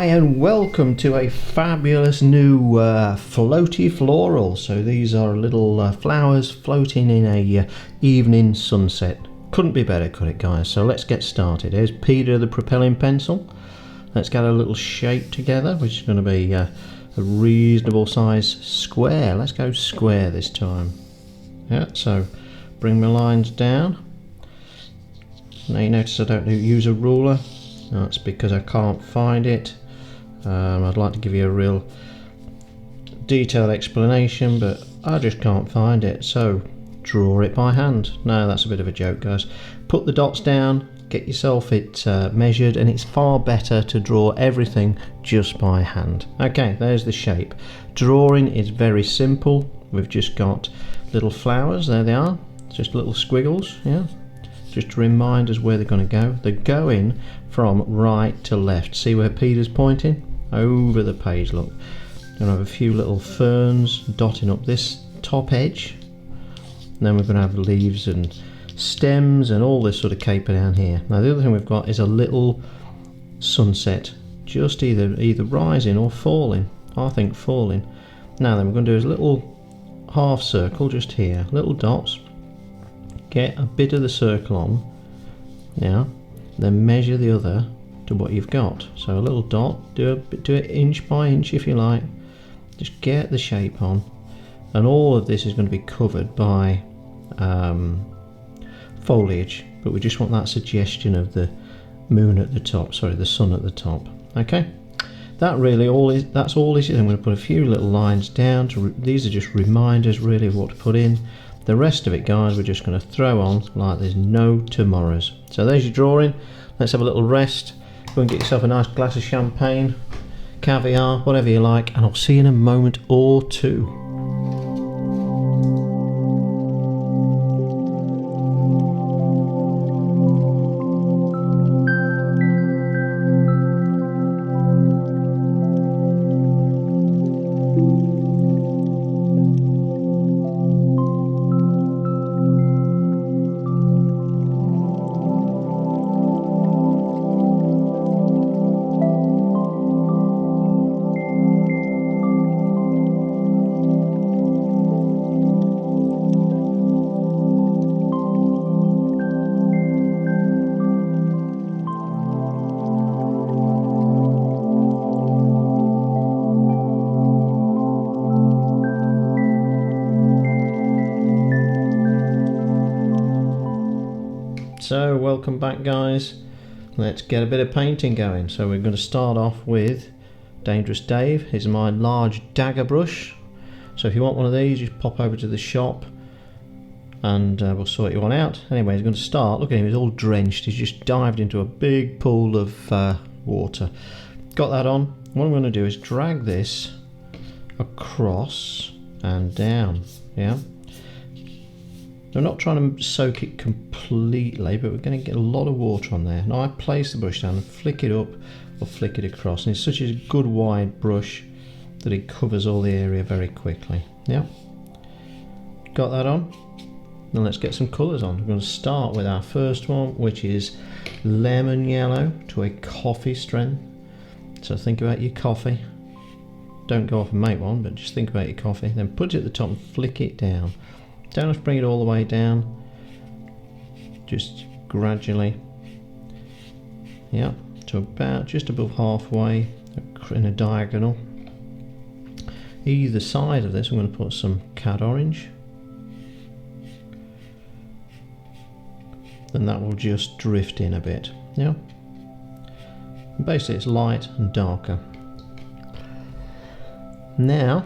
Hi and welcome to a fabulous new floaty floral. So these are little flowers floating in a evening sunset. Couldn't be better, could it, guys? So let's get started. Here's Peter the propelling pencil. Let's get a little shape together, which is going to be a reasonable size square. Let's go square this time. Yeah, so bring my lines down. Now you notice I don't use a ruler. That's because I can't find it. I'd like to give you a real detailed explanation, but I just can't find it, so draw it by hand. No, that's a bit of a joke, guys. Put the dots down, get yourself it measured, and it's far better to draw everything just by hand. Okay, there's the shape. Drawing is very simple. We've just got little flowers, there they are, just little squiggles, yeah, just to remind us where they're going to go. They're going from right to left. See where Peter's pointing? Over the page, look. We're going to have a few little ferns dotting up this top edge. And then we're going to have leaves and stems and all this sort of caper down here. Now the other thing we've got is a little sunset, just either rising or falling. I think falling. Now then, we're going to do a little half circle just here, little dots. Get a bit of the circle on, now, then measure the other to what you've got. So a little dot, do it inch by inch if you like. Just get the shape on, and all of this is going to be covered by foliage, but we just want that suggestion of the moon at the top, sorry, the sun at the top. Okay, that's all it is. I'm going to put a few little lines down. These are just reminders really of what to put in. The rest of it, guys, we're just going to throw on like there's no tomorrows. So there's your drawing. Let's have a little rest. Go and get yourself a nice glass of champagne, caviar, whatever you like, and I'll see you in a moment or two. So welcome back, guys. Let's get a bit of painting going. So we're going to start off with Dangerous Dave. Here's my large dagger brush. So if you want one of these, just pop over to the shop and we'll sort you one out. Anyway, he's going to start. Look at him, he's all drenched. He's just dived into a big pool of water. Got that on. What I'm going to do is drag this across and down. Yeah. I'm not trying to soak it completely, but we're going to get a lot of water on there. Now I place the brush down and flick it up or flick it across, and it's such a good wide brush that it covers all the area very quickly. Yeah, got that on. Now let's get some colours on. We're going to start with our first one, which is lemon yellow to a coffee strength. So think about your coffee. Don't go off and make one, but just think about your coffee. Then put it at the top and flick it down. Don't have to bring it all the way down, just gradually, yeah, to about just above halfway in a diagonal. Either side of this I'm going to put some cad orange, and that will just drift in a bit, yeah. And basically it's light and darker. Now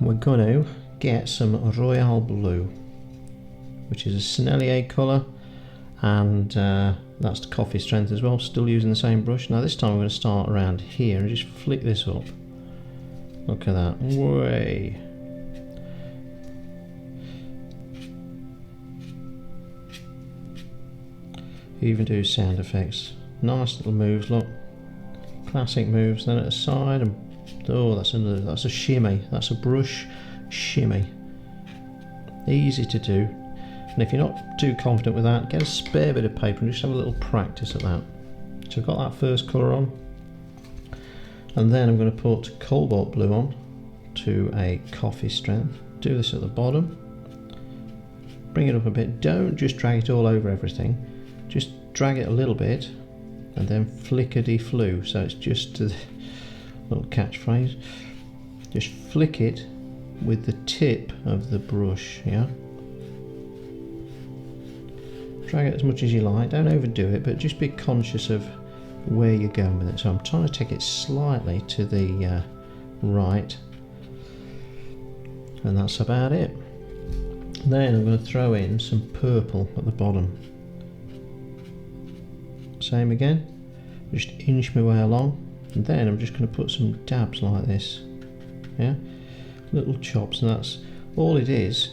we're going to get some Royal Blue, which is a Sennelier colour, and that's the coffee strength as well, still using the same brush. Now this time I'm going to start around here and just flick this up. Look at that, way. Even do sound effects. Nice little moves, look. Classic moves. Then at the side, and oh, that's a shimmy, that's a brush shimmy. Easy to do, and if you're not too confident with that, get a spare bit of paper and just have a little practice at that. So I've got that first colour on. And then I'm going to put cobalt blue on to a coffee strength. Do this at the bottom. Bring it up a bit. Don't just drag it all over everything. Just drag it a little bit and then flickety-flew. So it's just a little catchphrase. Just flick it with the tip of the brush, yeah? Drag it as much as you like. Don't overdo it, but just be conscious of where you're going with it. So I'm trying to take it slightly to the right, and that's about it. Then I'm going to throw in some purple at the bottom. Same again, just inch my way along, and then I'm just going to put some dabs like this, yeah, little chops, and that's all it is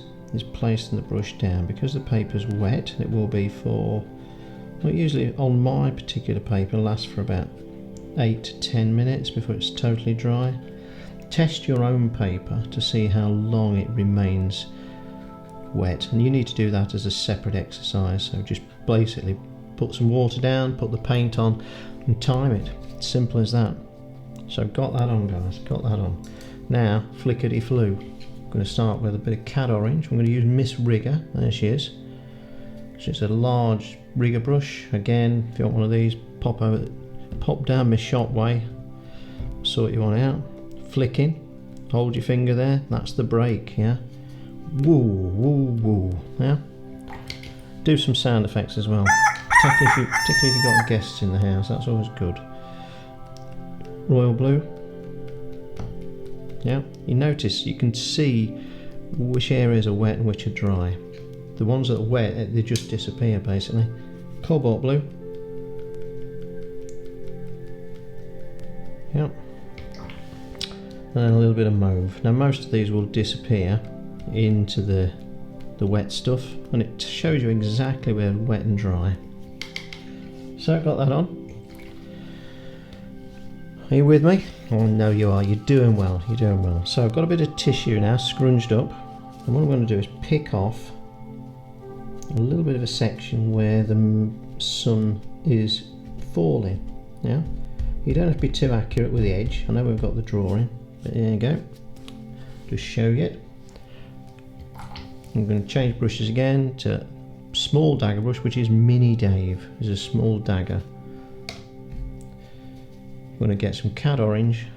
placing the brush down. Because the paper's wet, it will be for, well, usually on my particular paper lasts for about 8 to 10 minutes before it's totally dry. Test your own paper to see how long it remains wet, and you need to do that as a separate exercise. So just basically put some water down, put the paint on and time it. Simple as that. So got that on, guys, got that on. Now flickety flew. I'm going to start with a bit of cad orange. I'm going to use Miss Rigger. There she is. She's a large rigger brush. Again, if you want one of these, pop down my shop way, sort you one out. Flicking, hold your finger there, that's the break, yeah? Woo, woo, woo, yeah? Do some sound effects as well, particularly if you've got guests in the house, that's always good. Royal blue. Yeah, you notice, you can see which areas are wet and which are dry. The ones that are wet, they just disappear basically. Cobalt blue. Yeah. And then a little bit of mauve. Now most of these will disappear into the wet stuff, and it shows you exactly where wet and dry. So I've got that on. Are you with me? Oh no, you are. You're doing well. You're doing well. So I've got a bit of tissue now scrunched up, and what I'm going to do is pick off a little bit of a section where the sun is falling. Yeah, you don't have to be too accurate with the edge. I know we've got the drawing, but there you go. Just show you. I'm going to change brushes again to small dagger brush, which is Mini Dave. Is a small dagger. I'm going to get some cad orange,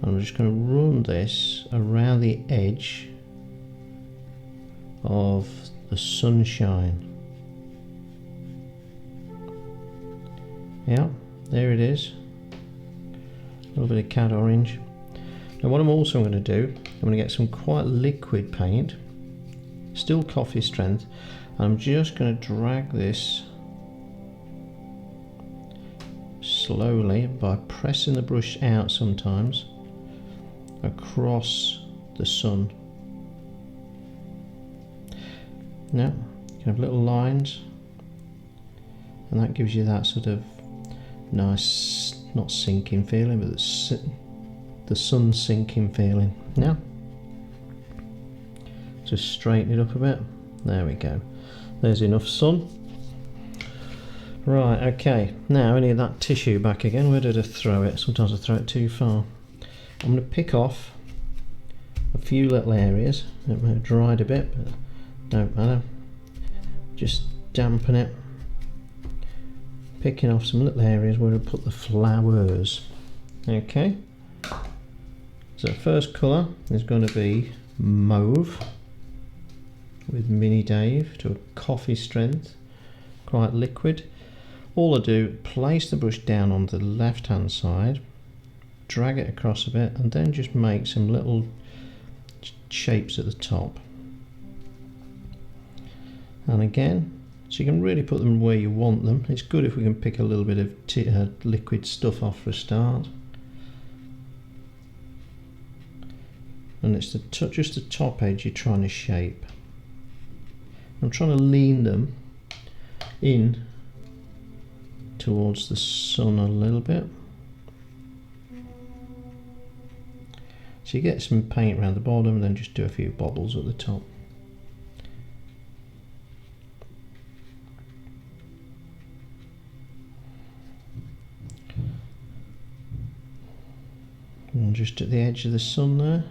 and I'm just going to run this around the edge of the sunshine. Yeah, there it is. A little bit of cad orange. Now what I'm also going to do, I'm going to get some quite liquid paint, still coffee strength, and I'm just going to drag this slowly by pressing the brush out sometimes across the sun. Now you have little lines, and that gives you that sort of nice, not sinking feeling, but the sun sinking feeling. Now just straighten it up a bit. There we go. There's enough sun. Right, okay, now I need that tissue back again. Where did I throw it? Sometimes I throw it too far. I'm going to pick off a few little areas. It may have dried a bit, but don't matter. Just dampen it. Picking off some little areas where I put the flowers. Okay. So the first colour is going to be mauve with Mini Dave to a coffee strength, quite liquid. All I do, place the brush down on the left hand side, drag it across a bit, and then just make some little shapes at the top. And again, so you can really put them where you want them. It's good if we can pick a little bit of liquid stuff off for a start. And it's just the top edge you're trying to shape. I'm trying to lean them in towards the sun a little bit. So you get some paint around the bottom and then just do a few bobbles at the top. One just at the edge of the sun there.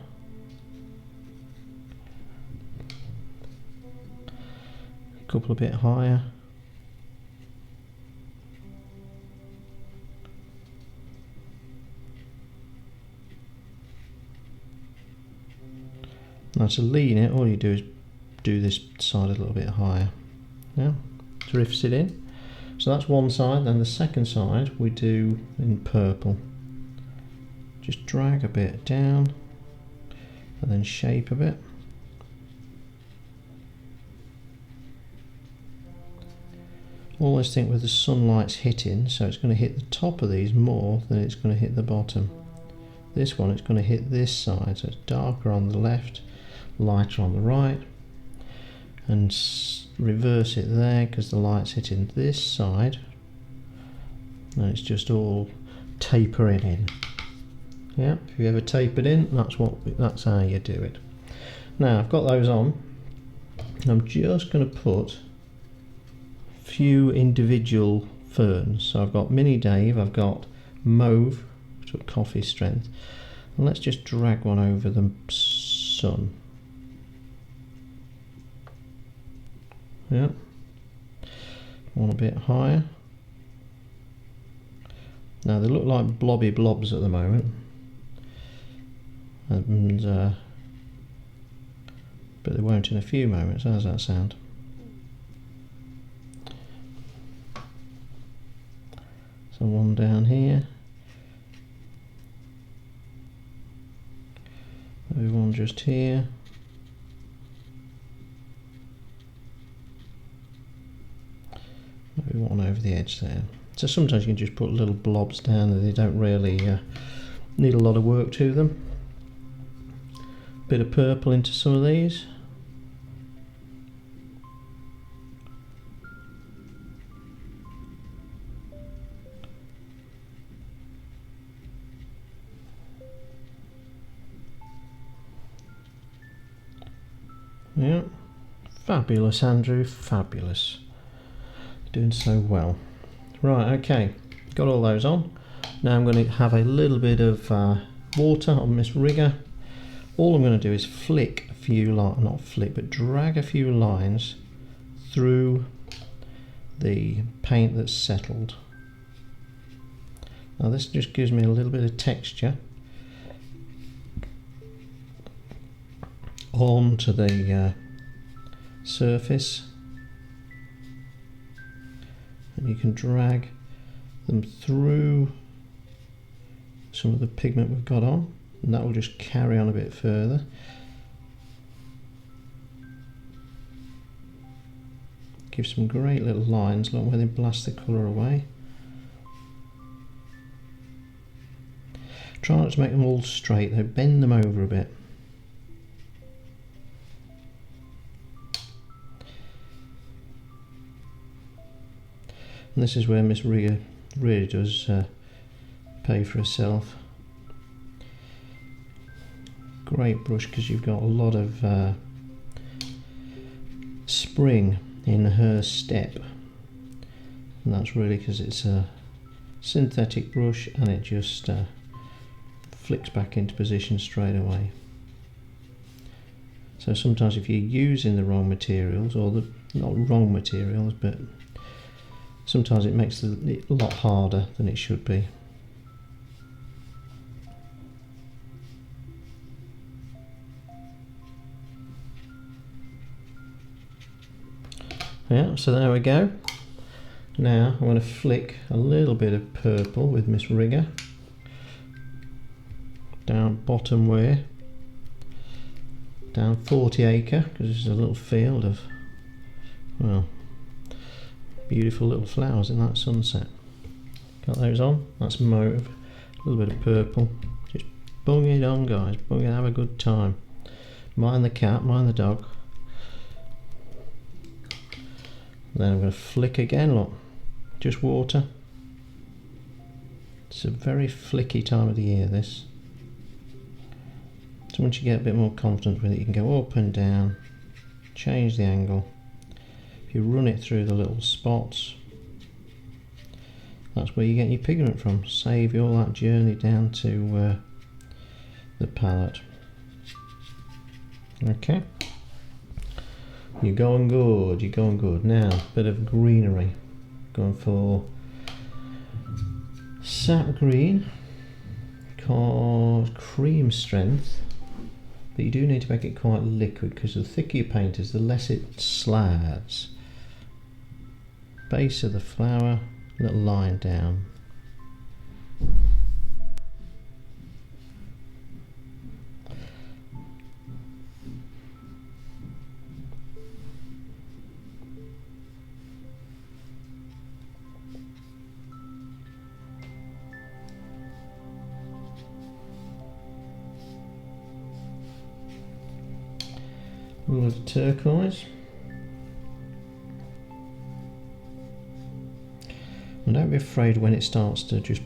A couple a bit higher. Now to lean it, all you do is do this side a little bit higher. Yeah, drifts it in. So that's one side, then the second side we do in purple. Just drag a bit down and then shape a bit. Always think with the sunlight's hitting, so it's going to hit the top of these more than it's going to hit the bottom. This one, it's going to hit this side, so it's darker on the left, lighter on the right, and reverse it there because the light's hitting this side, and it's just all tapering in. Yeah, if you ever tapered in, that's how you do it. Now I've got those on, and I'm just going to put a few individual ferns. So I've got Mini Dave, I've got Mauve, which is coffee strength, and let's just drag one over the sun. Yeah, one a bit higher. Now they look like blobby blobs at the moment, and but they won't in a few moments. How does that sound? So one down here, maybe one just here. Maybe one over the edge there. So sometimes you can just put little blobs down that they don't really need a lot of work to them. Bit of purple into some of these. Yeah, fabulous, Andrew, fabulous. Doing so well. Right, okay, got all those on. Now I'm going to have a little bit of water on this rigger. All I'm going to do is flick a few lines, not flick, but drag a few lines through the paint that's settled. Now this just gives me a little bit of texture onto the surface. And you can drag them through some of the pigment we've got on, and that will just carry on a bit further. Give some great little lines, look where they blast the colour away. Try not to make them all straight though, bend them over a bit. And this is where Miss Ria really does pay for herself. Great brush because you've got a lot of spring in her step, and that's really because it's a synthetic brush and it just flicks back into position straight away. So sometimes if you're using the wrong materials, or the not wrong materials, but sometimes it makes it a lot harder than it should be. Yeah, so there we go. Now I'm going to flick a little bit of purple with Miss Rigger down bottom way, down 40 acre, because this is a little field of, well, beautiful little flowers in that sunset. Got those on. That's mauve, a little bit of purple. Just bung it on, guys, bung it, have a good time. Mind the cat, mind the dog. Then I'm going to flick again, look, just water. It's a very flicky time of the year, this. So once you get a bit more confident with it, you can go up and down, change the angle. If you run it through the little spots, that's where you get your pigment from. Save you all that journey down to the palette. Okay, you're going good, you're going good. Now, bit of greenery. Going for sap green, called cream strength, but you do need to make it quite liquid because the thicker your paint is, the less it slides. Base of the flower, little line down. A little turquoise. And don't be afraid when it starts to just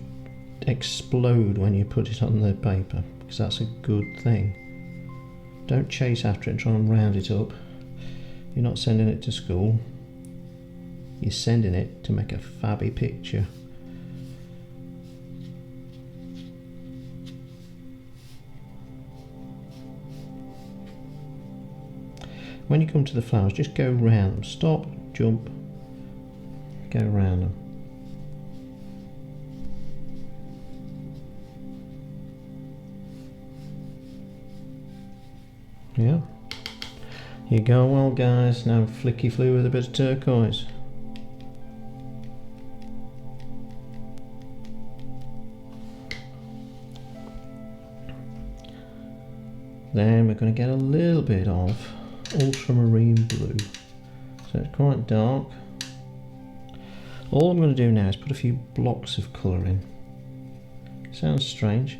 explode when you put it on the paper, because that's a good thing. Don't chase after it and try and round it up. You're not sending it to school. You're sending it to make a fabby picture. When you come to the flowers, just go round them. Stop, jump, go round them. Yeah, you're going well, guys. Now flicky flu with a bit of turquoise. Then we're going to get a little bit of ultramarine blue, so it's quite dark. All I'm going to do now is put a few blocks of colour in. Sounds strange,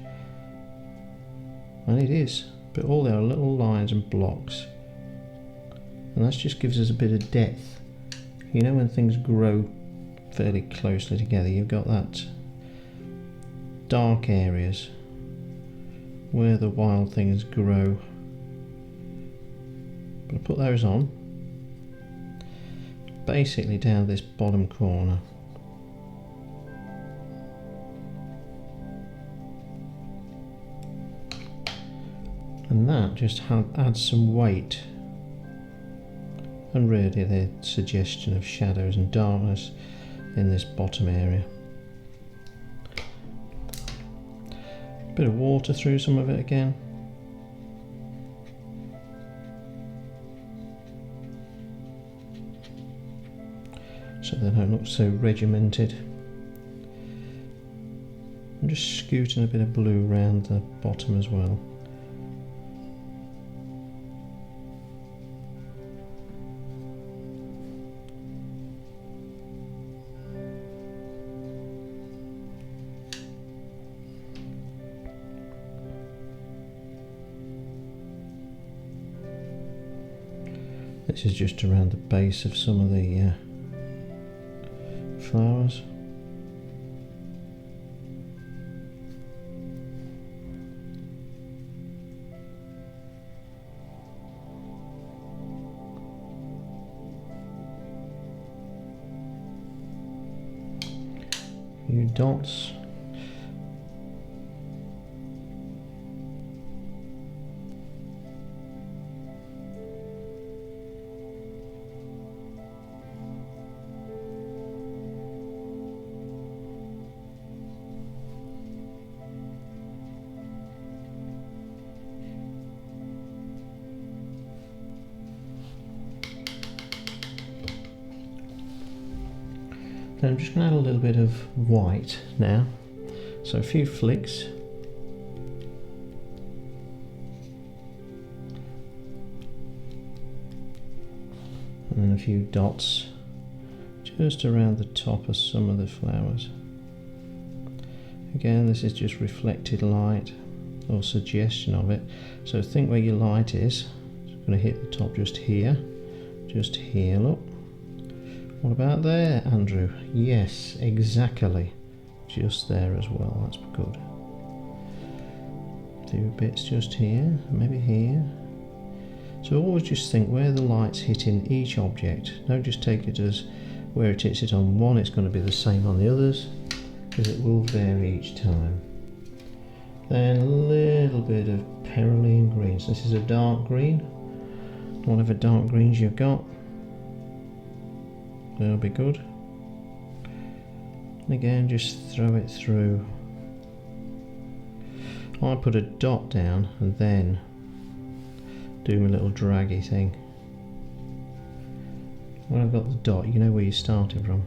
and it is, but all there are little lines and blocks, and that just gives us a bit of depth. You know, when things grow fairly closely together, you've got that dark areas where the wild things grow. But I put those on basically down this bottom corner. And that just adds some weight and really the suggestion of shadows and darkness in this bottom area. Bit of water through some of it again. So they don't look so regimented. I'm just scooting a bit of blue around the bottom as well. This is just around the base of some of the flowers. A few dots. Then I'm just going to add a little bit of white now, so a few flicks. And then a few dots just around the top of some of the flowers. Again, this is just reflected light or suggestion of it, so think where your light is. It's going to hit the top just here, look. What about there, Andrew? Yes, exactly. Just there as well, that's good. A few bits just here, maybe here. So always just think where the light's hitting each object. Don't just take it as where it hits it on one, it's going to be the same on the others, because it will vary each time. Then a little bit of Peroline green. So this is a dark green. Whatever dark greens you've got, they'll be good. And again, just throw it through. I put a dot down and then do my little draggy thing. When I've got the dot, you know where you're starting from.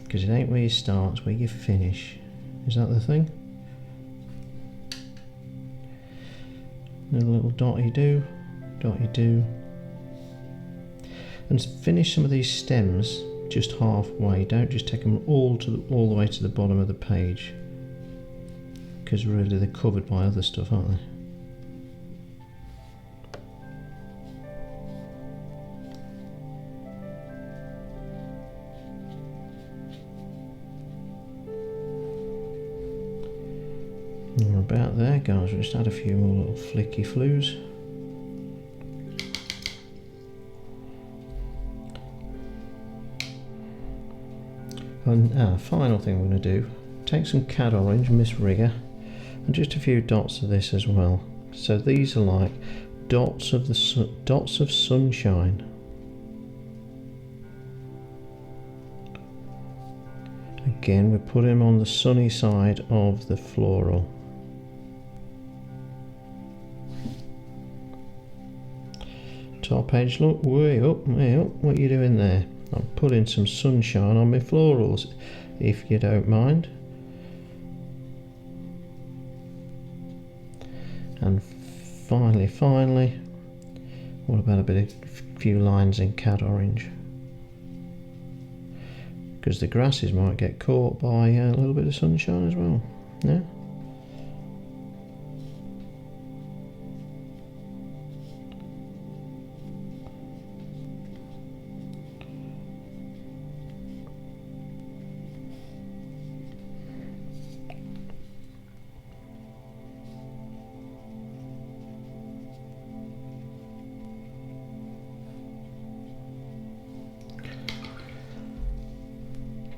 Because it ain't where you start, it's where you finish. Is that the thing? A little dotty do, and finish some of these stems just halfway. Don't just take them all the way to the bottom of the page, because really they're covered by other stuff, aren't they? We're about there, guys. We'll just add a few more little flicky flues. And final thing we're going to do, take some cad orange, Miss Rigger, and just a few dots of this as well. So these are like dots of sunshine. Again, we put them on the sunny side of the floral. Top edge, look, way up, what are you doing there? I'm putting some sunshine on my florals, if you don't mind. And finally, what about a few lines in cad orange? Because the grasses might get caught by a little bit of sunshine as well. Yeah.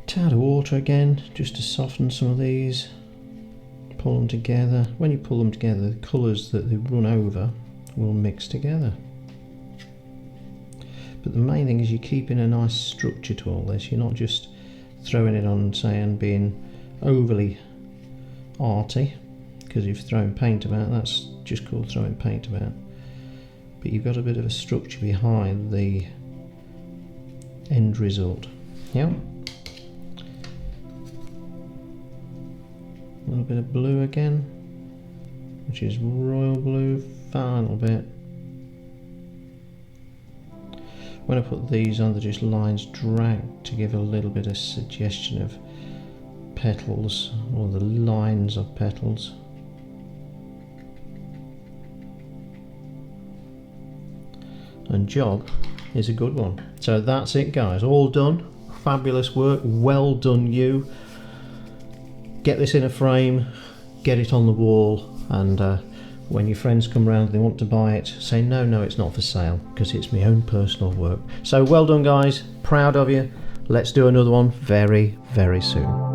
Tad of water again, just to soften some of these. Pull them together. When you pull them together, the colours that they run over will mix together. But the main thing is you're keeping a nice structure to all this. You're not just throwing it on, say, and being overly arty, because you've thrown paint about. That's just called throwing paint about. But you've got a bit of a structure behind the end result. Yeah. A little bit of blue again, which is royal blue, final bit. When I put these on, they're just lines dragged to give a little bit of suggestion of petals, or the lines of petals. And job is a good one. So that's it, guys, all done. Fabulous work, well done you. Get this in a frame, get it on the wall, and when your friends come round and they want to buy it, say no, it's not for sale, because it's my own personal work. So well done, guys, proud of you. Let's do another one very, very soon.